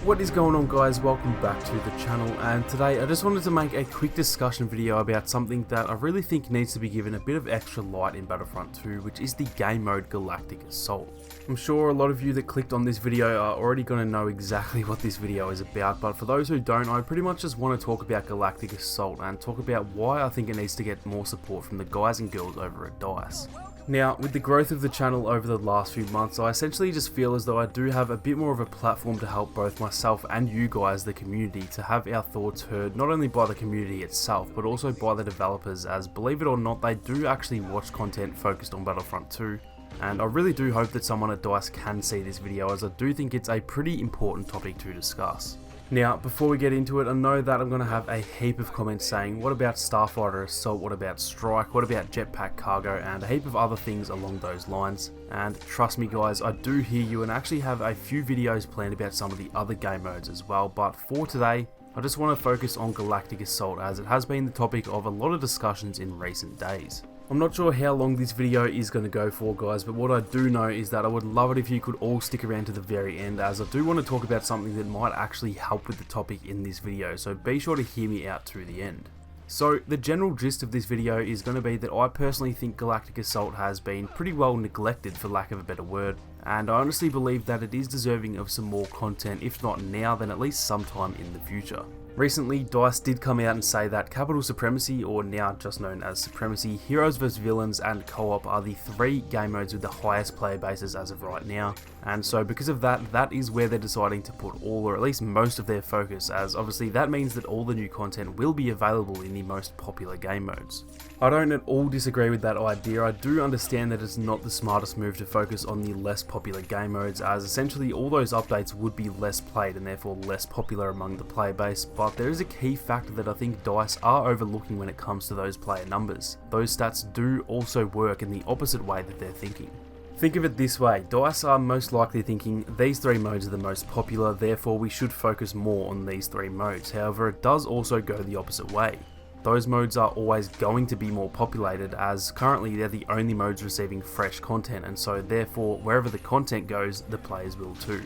What is going on, guys? Welcome back to the channel, and today I just wanted to make a quick discussion video about something that I really think needs to be given a bit of extra light in Battlefront 2, which is the game mode Galactic Assault. I'm sure a lot of you that clicked on this video are already going to know exactly what this video is about, but for those who don't, I pretty much just want to talk about Galactic Assault and talk about why I think it needs to get more support from the guys and girls over at DICE. Now, with the growth of the channel over the last few months, I essentially just feel as though I do have a bit more of a platform to help both myself and you guys, the community, to have our thoughts heard not only by the community itself, but also by the developers, as believe it or not, they do actually watch content focused on Battlefront 2. And I really do hope that someone at DICE can see this video, as I do think it's a pretty important topic to discuss. Now, before we get into it, I know that I'm going to have a heap of comments saying, what about Starfighter Assault, what about Strike, what about Jetpack Cargo, and a heap of other things along those lines. And trust me guys, I do hear you and actually have a few videos planned about some of the other game modes as well, but for today, I just want to focus on Galactic Assault, as it has been the topic of a lot of discussions in recent days. I'm not sure how long this video is going to go for, guys, but what I do know is that I would love it if you could all stick around to the very end, as I do want to talk about something that might actually help with the topic in this video, so be sure to hear me out to the end. So the general gist of this video is going to be that I personally think Galactic Assault has been pretty well neglected, for lack of a better word, and I honestly believe that it is deserving of some more content, if not now then at least sometime in the future. Recently, DICE did come out and say that Capital Supremacy, or now just known as Supremacy, Heroes vs Villains and Co-op are the three game modes with the highest player bases as of right now, and so because of that, that is where they're deciding to put all, or at least most of their focus, as obviously that means that all the new content will be available in the most popular game modes. I don't at all disagree with that idea. I do understand that it's not the smartest move to focus on the less popular game modes, as essentially all those updates would be less played and therefore less popular among the player base, but there is a key factor that I think DICE are overlooking when it comes to those player numbers. Those stats do also work in the opposite way that they're thinking. Think of it this way, DICE are most likely thinking these three modes are the most popular, therefore we should focus more on these three modes. However, it does also go the opposite way. Those modes are always going to be more populated, as currently they're the only modes receiving fresh content, and so therefore wherever the content goes, the players will too.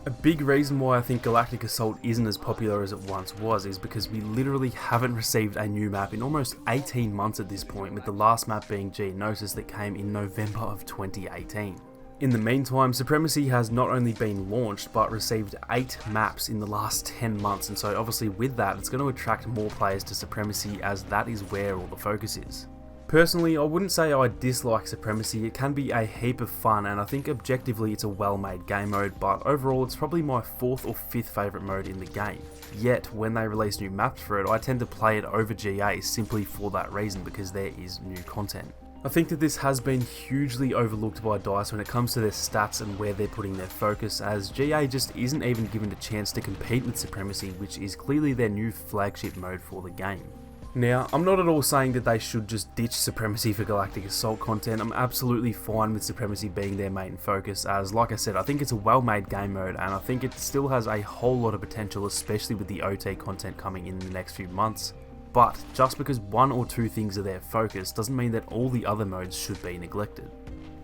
A big reason why I think Galactic Assault isn't as popular as it once was is because we literally haven't received a new map in almost 18 months at this point, with the last map being Geonosis that came in November of 2018. In the meantime, Supremacy has not only been launched, but received 8 maps in the last 10 months, and so obviously with that, it's going to attract more players to Supremacy, as that is where all the focus is. Personally, I wouldn't say I dislike Supremacy. It can be a heap of fun, and I think objectively it's a well-made game mode, but overall it's probably my 4th or 5th favourite mode in the game. Yet, when they release new maps for it, I tend to play it over GA simply for that reason, because there is new content. I think that this has been hugely overlooked by DICE when it comes to their stats and where they're putting their focus, as GA just isn't even given a chance to compete with Supremacy, which is clearly their new flagship mode for the game. Now, I'm not at all saying that they should just ditch Supremacy for Galactic Assault content. I'm absolutely fine with Supremacy being their main focus, as like I said, I think it's a well-made game mode, and I think it still has a whole lot of potential, especially with the OT content coming in the next few months. But just because one or two things are their focus doesn't mean that all the other modes should be neglected.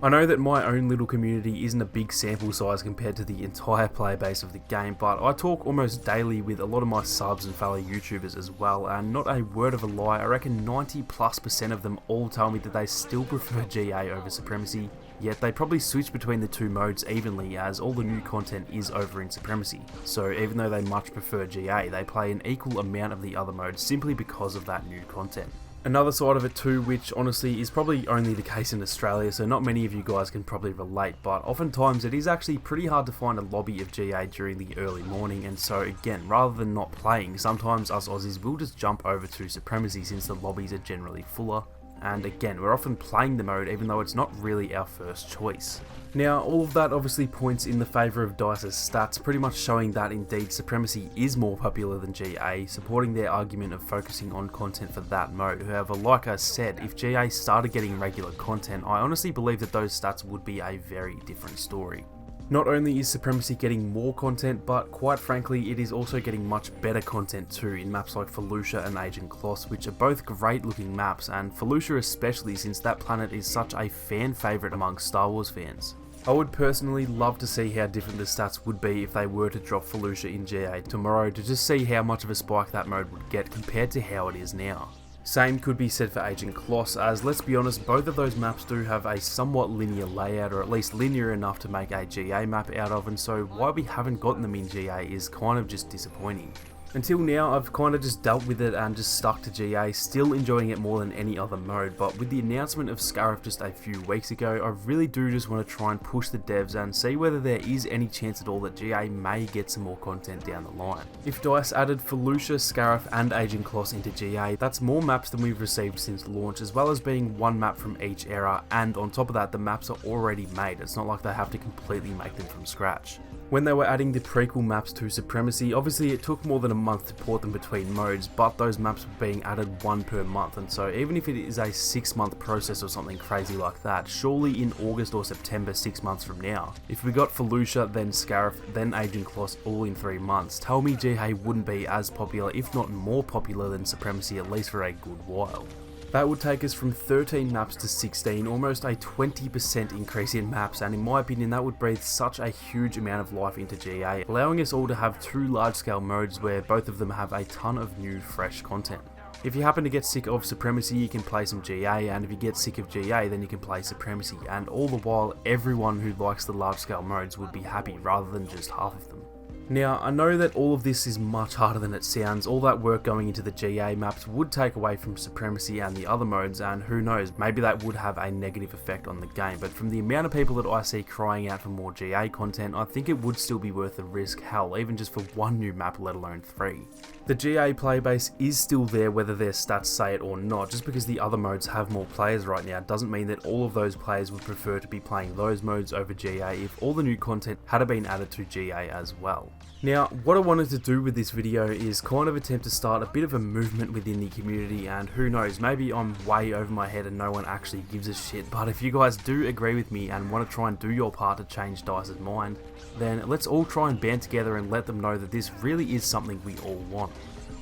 I know that my own little community isn't a big sample size compared to the entire player base of the game, but I talk almost daily with a lot of my subs and fellow YouTubers as well, and not a word of a lie, I reckon 90+% of them all tell me that they still prefer GA over Supremacy, yet they probably switch between the two modes evenly, as all the new content is over in Supremacy. So even though they much prefer GA, they play an equal amount of the other modes simply because of that new content. Another side of it too, which honestly is probably only the case in Australia, so not many of you guys can probably relate, but oftentimes it is actually pretty hard to find a lobby of GA during the early morning, and so again, rather than not playing, sometimes us Aussies will just jump over to Supremacy since the lobbies are generally fuller. And again, we're often playing the mode even though it's not really our first choice. Now, all of that obviously points in the favour of DICE's stats, pretty much showing that indeed Supremacy is more popular than GA, supporting their argument of focusing on content for that mode. However, like I said, if GA started getting regular content, I honestly believe that those stats would be a very different story. Not only is Supremacy getting more content, but quite frankly it is also getting much better content too in maps like Felucia and Agent Kloss, which are both great looking maps, and Felucia especially since that planet is such a fan favourite among Star Wars fans. I would personally love to see how different the stats would be if they were to drop Felucia in GA tomorrow, to just see how much of a spike that mode would get compared to how it is now. Same could be said for Agent Kloss, as let's be honest, both of those maps do have a somewhat linear layout, or at least linear enough to make a GA map out of, and so why we haven't gotten them in GA is kind of just disappointing. Until now, I've kind of just dealt with it and just stuck to GA, still enjoying it more than any other mode, but with the announcement of Scarif just a few weeks ago, I really do just want to try and push the devs and see whether there is any chance at all that GA may get some more content down the line. If DICE added Felucia, Scarif and Agent Kloss into GA, that's more maps than we've received since launch, as well as being one map from each era, and on top of that, the maps are already made. It's not like they have to completely make them from scratch. When they were adding the prequel maps to Supremacy, obviously it took more than a month to port them between modes, but those maps were being added one per month, and so even if it is a 6-month process or something crazy like that, surely in August or September 6 months from now, if we got Felucia, then Scarif, then Agent Kloss all in 3 months, tell me GA wouldn't be as popular, if not more popular than Supremacy, at least for a good while. That would take us from 13 maps to 16, almost a 20% increase in maps, and in my opinion that would breathe such a huge amount of life into GA, allowing us all to have 2 large-scale modes where both of them have a ton of new, fresh content. If you happen to get sick of Supremacy, you can play some GA, and if you get sick of GA, then you can play Supremacy, and all the while, everyone who likes the large-scale modes would be happy rather than just half of them. Now, I know that all of this is much harder than it sounds. All that work going into the GA maps would take away from Supremacy and the other modes, and who knows, maybe that would have a negative effect on the game, but from the amount of people that I see crying out for more GA content, I think it would still be worth the risk, hell, even just for 1 new map, let alone 3. The GA playbase is still there whether their stats say it or not. Just because the other modes have more players right now doesn't mean that all of those players would prefer to be playing those modes over GA if all the new content had been added to GA as well. Now, what I wanted to do with this video is kind of attempt to start a bit of a movement within the community, and who knows, maybe I'm way over my head and no one actually gives a shit, but if you guys do agree with me and want to try and do your part to change DICE's mind, then let's all try and band together and let them know that this really is something we all want.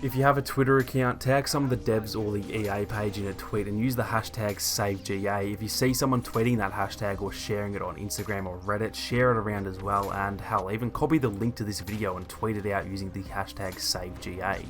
If you have a Twitter account, tag some of the devs or the EA page in a tweet and use the hashtag SaveGA. If you see someone tweeting that hashtag or sharing it on Instagram or Reddit, share it around as well, and hell, even copy the link to this video and tweet it out using the hashtag SaveGA.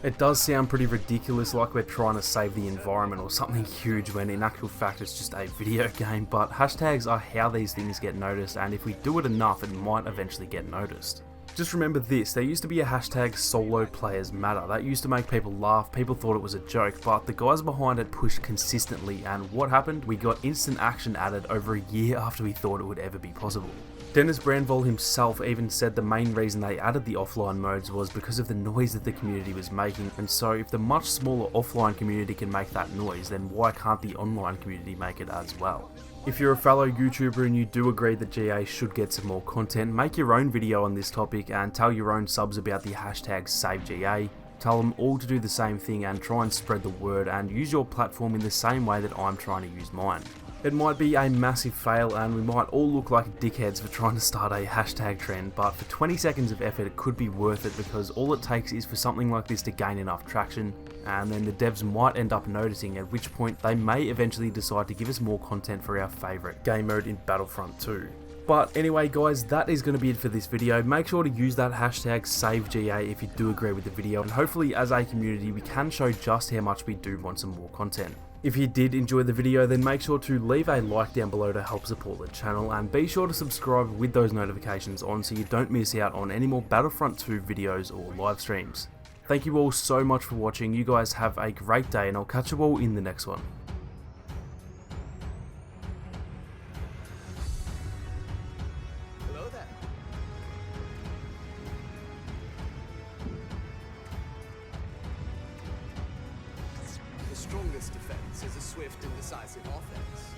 It does sound pretty ridiculous, like we're trying to save the environment or something huge, when in actual fact it's just a video game, but hashtags are how these things get noticed, and if we do it enough it might eventually get noticed. Just remember this, there used to be a hashtag solo players matter. That used to make people laugh, people thought it was a joke, but the guys behind it pushed consistently, and what happened? We got instant action added over a year after we thought it would ever be possible. Dennis Brandvold himself even said the main reason they added the offline modes was because of the noise that the community was making, and so if the much smaller offline community can make that noise, then why can't the online community make it as well? If you're a fellow YouTuber and you do agree that GA should get some more content, make your own video on this topic and tell your own subs about the hashtag SaveGA. Tell them all to do the same thing and try and spread the word, and use your platform in the same way that I'm trying to use mine. It might be a massive fail and we might all look like dickheads for trying to start a hashtag trend, but for 20 seconds of effort it could be worth it, because all it takes is for something like this to gain enough traction, and then the devs might end up noticing, at which point they may eventually decide to give us more content for our favourite game mode in Battlefront 2. But anyway guys, that is going to be it for this video. Make sure to use that hashtag SaveGA if you do agree with the video, and hopefully as a community we can show just how much we do want some more content. If you did enjoy the video, then make sure to leave a like down below to help support the channel, and be sure to subscribe with those notifications on so you don't miss out on any more Battlefront 2 videos or live streams. Thank you all so much for watching. You guys have a great day and I'll catch you all in the next one. Hello there. The strongest defense is a swift and decisive offense.